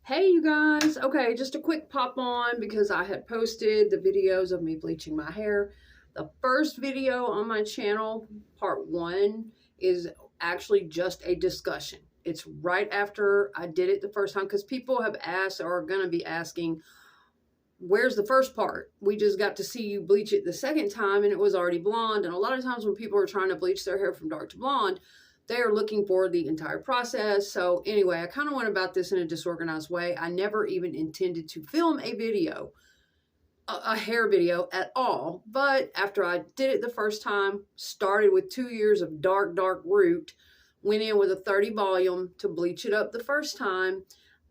Hey you guys, okay, just a quick pop on because I had posted the videos of me bleaching my hair. The first video on my channel, part 1, is actually just a discussion. It's right after I did it the first time because people have asked or are going to be asking, where's the first part? We just got to see you bleach it the second time and it was already blonde. And a lot of times when people are trying to bleach their hair from dark to blonde, they are looking for the entire process. So anyway, I kind of went about this in a disorganized way. I never even intended to film a video, a hair video at all. But after I did it the first time, started with 2 years of dark root, went in with a 30 volume to bleach it up the first time.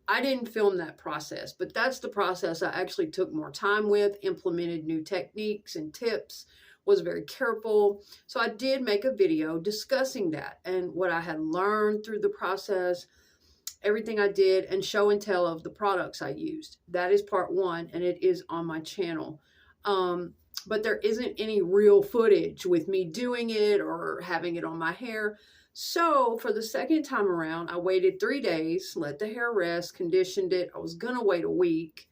I didn't film that process, but that's the process I actually took more time with, implemented new techniques and tips, was very careful. So I did make a video discussing that and what I had learned through the process, everything I did, and show and tell of the products I used. That is part 1, and it is on my channel. But there isn't any real footage with me doing it or having it on my hair. So for the second time around, I waited 3 days, let the hair rest, conditioned it. I was gonna wait a week.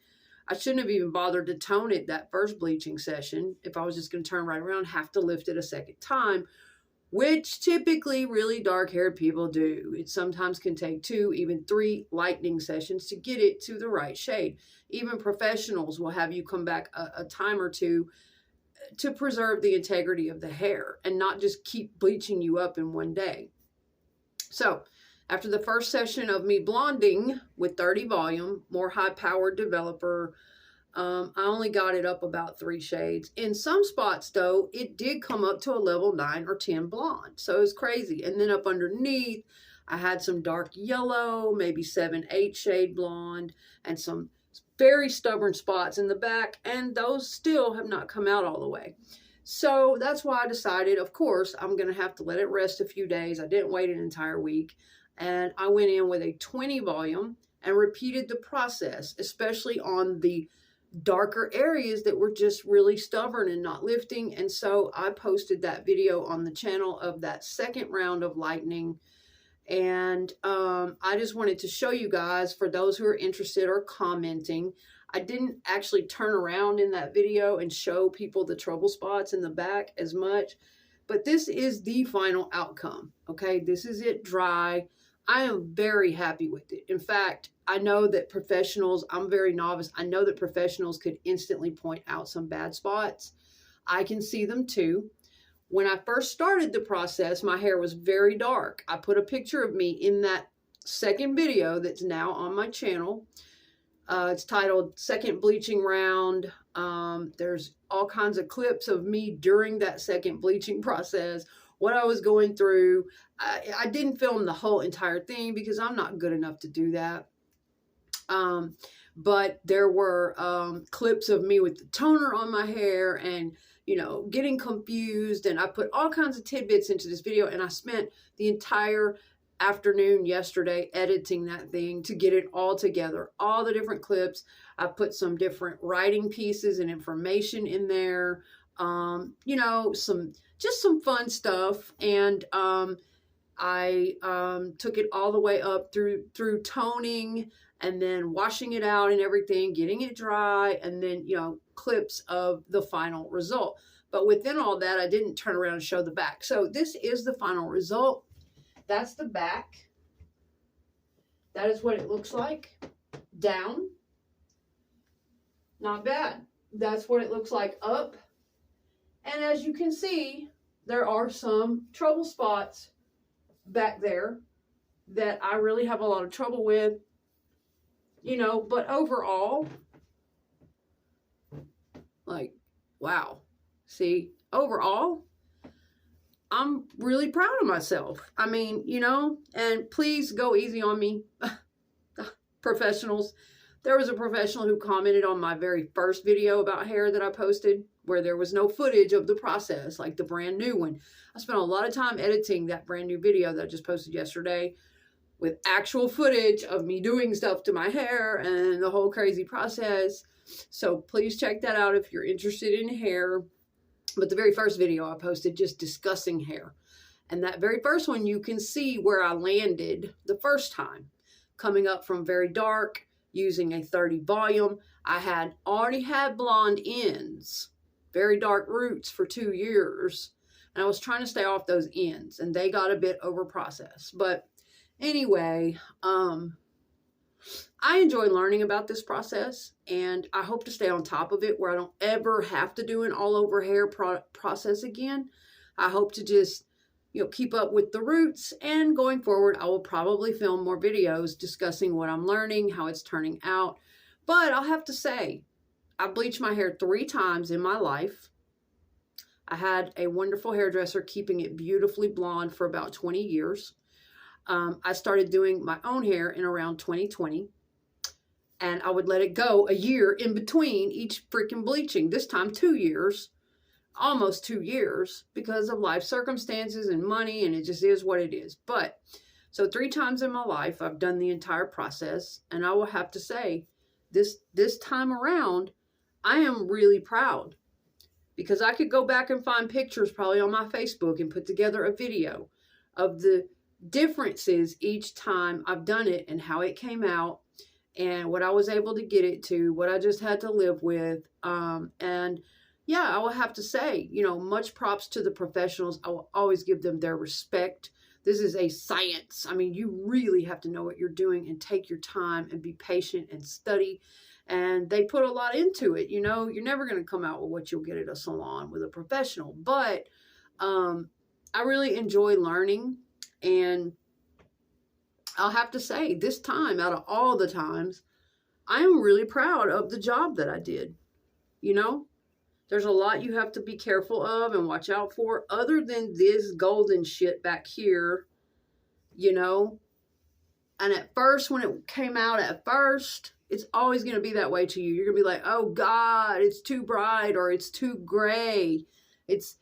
I shouldn't have even bothered to tone it that first bleaching session. If I was just going to turn right around, have to lift it a second time, which typically really dark-haired people do. It sometimes can take 2, even 3 lightening sessions to get it to the right shade. Even professionals will have you come back a time or two to preserve the integrity of the hair and not just keep bleaching you up in one day. So after the first session of me blonding with 30 volume, more high-powered developer, I only got it up about 3 shades. In some spots, though, it did come up to a level 9 or 10 blonde. So it was crazy. And then up underneath, I had some dark yellow, maybe 7, 8 shade blonde, and some very stubborn spots in the back. And those still have not come out all the way. So that's why I decided, of course, I'm going to have to let it rest a few days. I didn't wait an entire week. And I went in with a 20 volume and repeated the process, especially on the darker areas that were just really stubborn and not lifting. And so I posted that video on the channel of that second round of lightening. And I just wanted to show you guys, for those who are interested or commenting, I didn't actually turn around in that video and show people the trouble spots in the back as much. But this is the final outcome, okay? This is it dry. I am very happy with it. In fact, I know that professionals, I'm very novice, I know that professionals could instantly point out some bad spots. I can see them too. When I first started the process, my hair was very dark. I put a picture of me in that second video that's now on my channel. It's titled Second Bleaching Round. There's all kinds of clips of me during that second bleaching process, what I was going through. I didn't film the whole entire thing because I'm not good enough to do that. But there were clips of me with the toner on my hair and, you know, getting confused. And I put all kinds of tidbits into this video, and I spent the entire afternoon yesterday editing that thing to get it all together, all the different clips. I put some different writing pieces and information in there, you know, just some fun stuff. And I took it all the way up through toning and then washing it out and everything, getting it dry, and then, you know, clips of the final result. But within all that, I didn't turn around and show the back. So this is the final result. That's the back. That is what it looks like down. Not bad. That's what it looks like up. And as you can see, there are some trouble spots back there that I really have a lot of trouble with, you know, but overall, like, wow. See, overall, I'm really proud of myself. I mean, you know, and please go easy on me, professionals. There was a professional who commented on my very first video about hair that I posted where there was no footage of the process, like the brand new one. I spent a lot of time editing that brand new video that I just posted yesterday with actual footage of me doing stuff to my hair and the whole crazy process. So please check that out if you're interested in hair. But the very first video I posted just discussing hair. And that very first one, you can see where I landed the first time, coming up from very dark using a 30 volume. I had already had blonde ends, very dark roots for 2 years. And I was trying to stay off those ends, and they got a bit over processed. But anyway, I enjoy learning about this process, and I hope to stay on top of it where I don't ever have to do an all over hair process again. I hope to just, keep up with the roots, and going forward, I will probably film more videos discussing what I'm learning, how it's turning out. But I'll have to say, I bleached my hair 3 times in my life. I had a wonderful hairdresser keeping it beautifully blonde for about 20 years. I started doing my own hair in around 2020, and I would let it go a year in between each freaking bleaching. This time 2 years, almost 2 years, because of life circumstances and money, and it just is what it is. But so 3 times in my life, I've done the entire process, and I will have to say, this time around, I am really proud, because I could go back and find pictures probably on my Facebook and put together a video of the differences each time I've done it and how it came out and what I was able to get it to, what I just had to live with. And yeah, I will have to say, much props to the professionals. I will always give them their respect. This is a science. I mean, you really have to know what you're doing and take your time and be patient and study. And they put a lot into it. You're never going to come out with what you'll get at a salon with a professional. But I really enjoy learning. And I'll have to say, this time, out of all the times, I am really proud of the job that I did. There's a lot you have to be careful of and watch out for, other than this golden shit back here, And at first, when it came out at first, it's always going to be that way to you. You're going to be like, oh God, it's too bright, or it's too gray. It's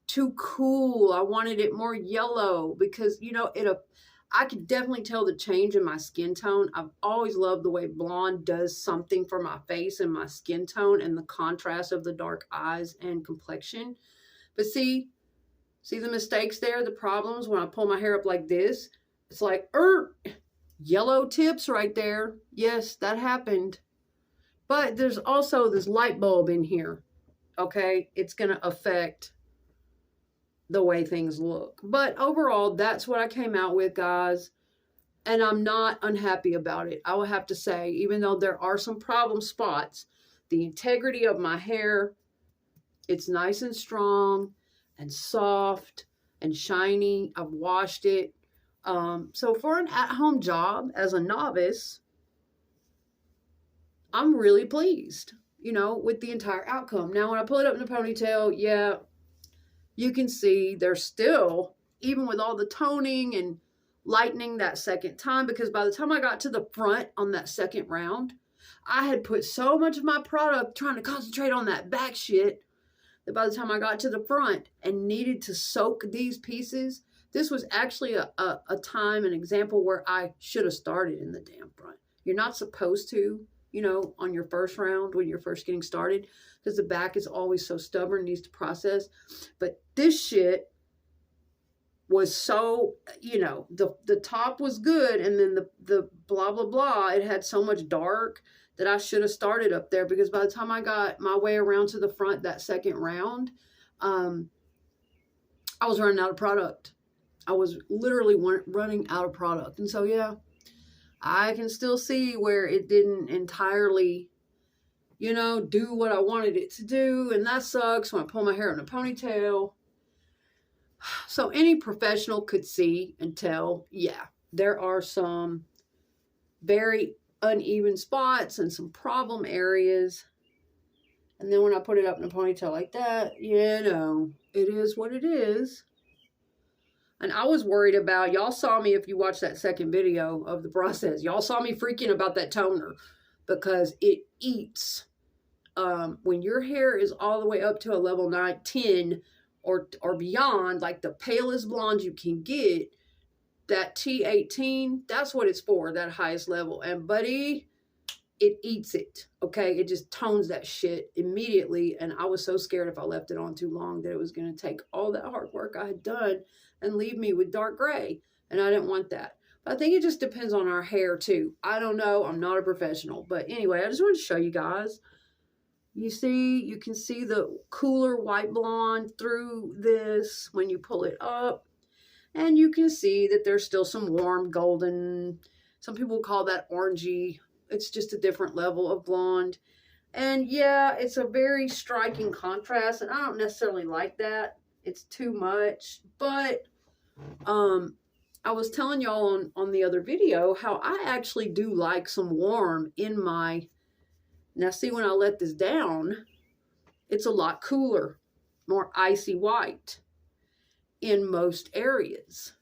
too cool. I wanted it more yellow, because, I could definitely tell the change in my skin tone. I've always loved the way blonde does something for my face and my skin tone and the contrast of the dark eyes and complexion. But see the mistakes there, the problems when I pull my hair up like this? It's like, yellow tips right there. Yes, that happened. But there's also this light bulb in here. Okay, it's going to affect the way things look. But overall, that's what I came out with, guys. And I'm not unhappy about it. I will have to say, even though there are some problem spots, the integrity of my hair, it's nice and strong and soft and shiny. I've washed it. So for an at-home job as a novice, I'm really pleased, with the entire outcome. Now, when I pull it up in a ponytail, yeah, you can see there's still, even with all the toning and lightening that second time, because by the time I got to the front on that second round, I had put so much of my product trying to concentrate on that back shit that by the time I got to the front and needed to soak these pieces, this was actually a time, an example where I should have started in the damn front. You're not supposed to, on your first round when you're first getting started, because the back is always so stubborn, needs to process. But this shit was so, the top was good, and then the blah, blah, blah, it had so much dark that I should have started up there, because by the time I got my way around to the front that second round, I was running out of product. I was literally running out of product. And so, yeah, I can still see where it didn't entirely, do what I wanted it to do. And that sucks when I pull my hair in a ponytail. So any professional could see and tell, yeah, there are some very uneven spots and some problem areas. And then when I put it up in a ponytail like that, it is what it is. And I was worried about, y'all saw me, if you watched that second video of the process, y'all saw me freaking about that toner, because it eats. When your hair is all the way up to a level 9, 10 or beyond, like the palest blonde you can get, that T18, that's what it's for, that highest level. And buddy, it eats it, okay? It just tones that shit immediately. And I was so scared if I left it on too long that it was going to take all that hard work I had done and leave me with dark gray. And I didn't want that. I think it just depends on our hair too. I don't know. I'm not a professional. But anyway, I just wanted to show you guys. You can see the cooler white blonde through this when you pull it up. And you can see that there's still some warm golden. Some people call that orangey. It's just a different level of blonde. And yeah, it's a very striking contrast. And I don't necessarily like that. It's too much. But I was telling y'all on the other video how I actually do like some warm in my, now see when I let this down, it's a lot cooler, more icy white in most areas.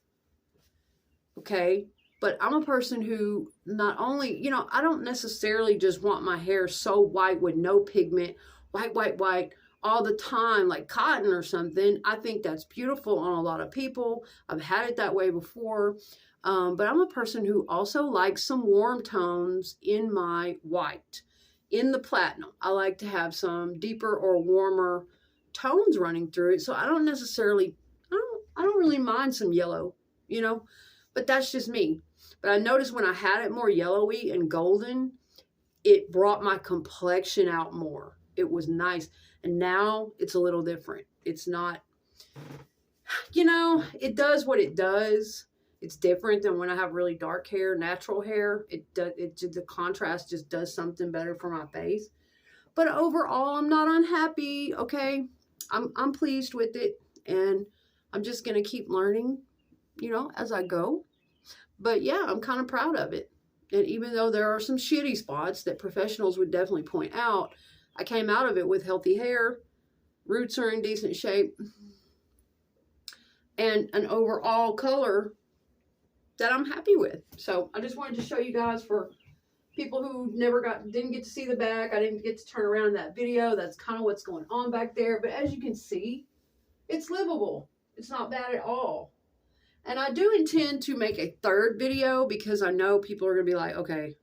Okay, but I'm a person who not only, you know, I don't necessarily just want my hair so white with no pigment, white, all the time, like cotton or something. I think that's beautiful on a lot of people. I've had it that way before. But I'm a person who also likes some warm tones in my white. In the platinum, I like to have some deeper or warmer tones running through it. So I don't necessarily, I don't really mind some yellow, you know, but that's just me. But I noticed when I had it more yellowy and golden, it brought my complexion out more. It was nice. And now it's a little different. It's not, you know, it does what it does. It's different than when I have really dark hair, natural hair. The contrast just does something better for my face. But overall, I'm not unhappy, okay? I'm pleased with it. And I'm just going to keep learning, you know, as I go. But yeah, I'm kind of proud of it. And even though there are some shitty spots that professionals would definitely point out, I came out of it with healthy hair, roots are in decent shape, and an overall color that I'm happy with. So I just wanted to show you guys, for people who didn't get to see the back. I didn't get to turn around in that video. That's kind of what's going on back there. But as you can see, it's livable. It's not bad at all. And I do intend to make a third video because I know people are going to be like, okay,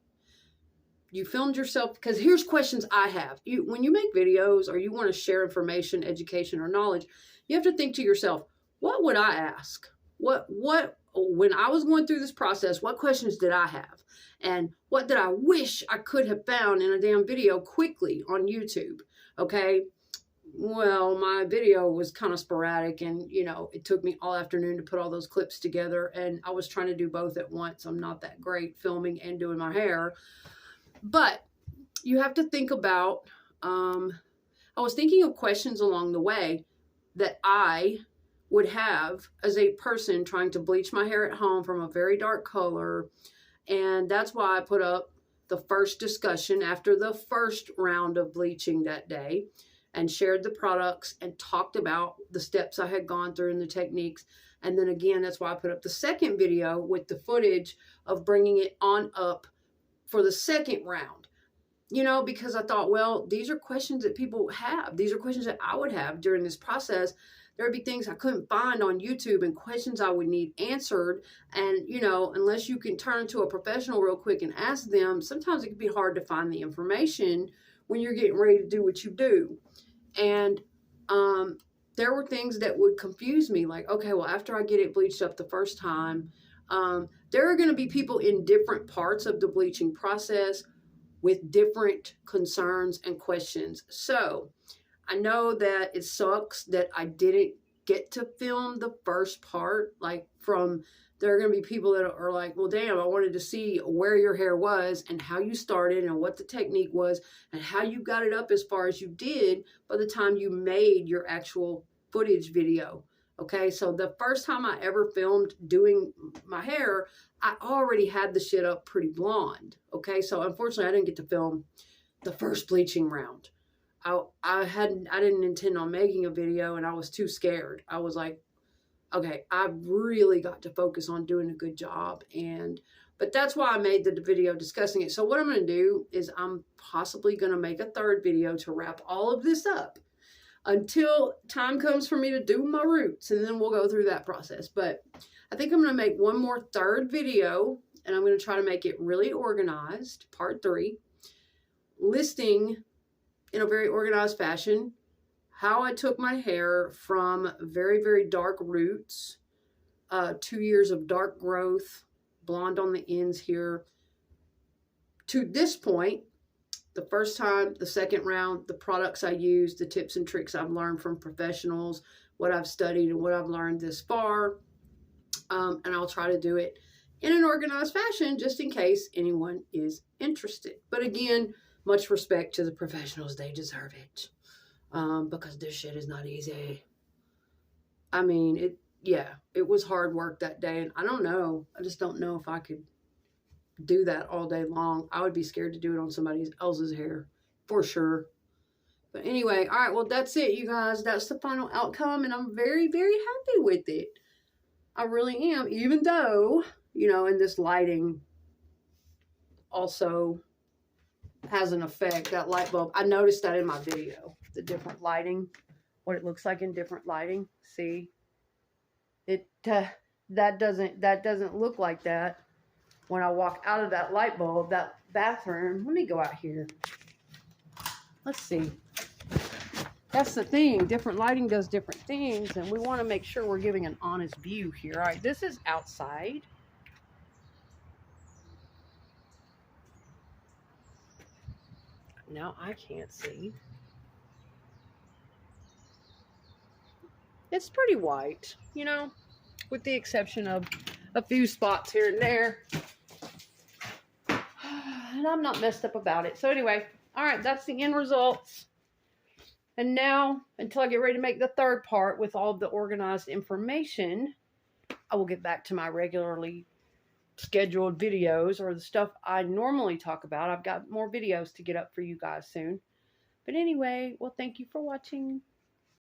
you filmed yourself, because here's questions I have. When you make videos or you want to share information, education, or knowledge, you have to think to yourself, what would I ask? When I was going through this process, what questions did I have? And what did I wish I could have found in a damn video quickly on YouTube? Okay. Well, my video was kind of sporadic, and, you know, it took me all afternoon to put all those clips together, and I was trying to do both at once. I'm not that great filming and doing my hair. But you have to think about, I was thinking of questions along the way that I would have as a person trying to bleach my hair at home from a very dark color. And that's why I put up the first discussion after the first round of bleaching that day, and shared the products and talked about the steps I had gone through and the techniques. And then again, that's why I put up the second video with the footage of bringing it on up for the second round, you know, because I thought, well, these are questions that people have. These are questions that I would have during this process. There would be things I couldn't find on YouTube and questions I would need answered. And, you know, unless you can turn to a professional real quick and ask them, sometimes it can be hard to find the information when you're getting ready to do what you do. And there were things that would confuse me, like, okay, well, after I get it bleached up the first time, there are going to be people in different parts of the bleaching process with different concerns and questions. So I know that it sucks that I didn't get to film the first part. There are going to be people that are like, well, damn, I wanted to see where your hair was and how you started and what the technique was and how you got it up as far as you did by the time you made your actual footage video. Okay, so the first time I ever filmed doing my hair, I already had the shit up pretty blonde. Okay, so unfortunately I didn't get to film the first bleaching round. I didn't intend on making a video, and I was too scared. I was like, okay, I really got to focus on doing a good job. But that's why I made the video discussing it. So what I'm going to do is I'm possibly going to make a third video to wrap all of this up until time comes for me to do my roots, and then we'll go through that process. But I think I'm going to make one more third video, and I'm going to try to make it really organized, part 3, listing in a very organized fashion how I took my hair from very, very dark roots, 2 years of dark growth, blonde on the ends here. To this point, the first time, the second round, the products I use, the tips and tricks I've learned from professionals, what I've studied and what I've learned this far. And I'll try to do it in an organized fashion just in case anyone is interested. But again, much respect to the professionals. They deserve it. Because this shit is not easy. I mean, it was hard work that day. And I don't know. I just don't know if I could do that all day long. I would be scared to do it on somebody else's hair for sure. But anyway, all right, well, that's it, you guys. That's the final outcome, and I'm very, very happy with it. I really am, even though, you know, and this lighting also has an effect, that light bulb. I noticed that in my video, the different lighting, what it looks like in different lighting. See, it that doesn't look like that when I walk out of that light bulb, that bathroom. Let me go out here. Let's see. That's the thing. Different lighting does different things, and we want to make sure we're giving an honest view here. All right, this is outside. Now I can't see. It's pretty white, you know, with the exception of a few spots here and there. And I'm not messed up about it. So anyway, all right, that's the end results. And now, until I get ready to make the third part with all of the organized information, I will get back to my regularly scheduled videos or the stuff I normally talk about. I've got more videos to get up for you guys soon. But anyway, well, thank you for watching.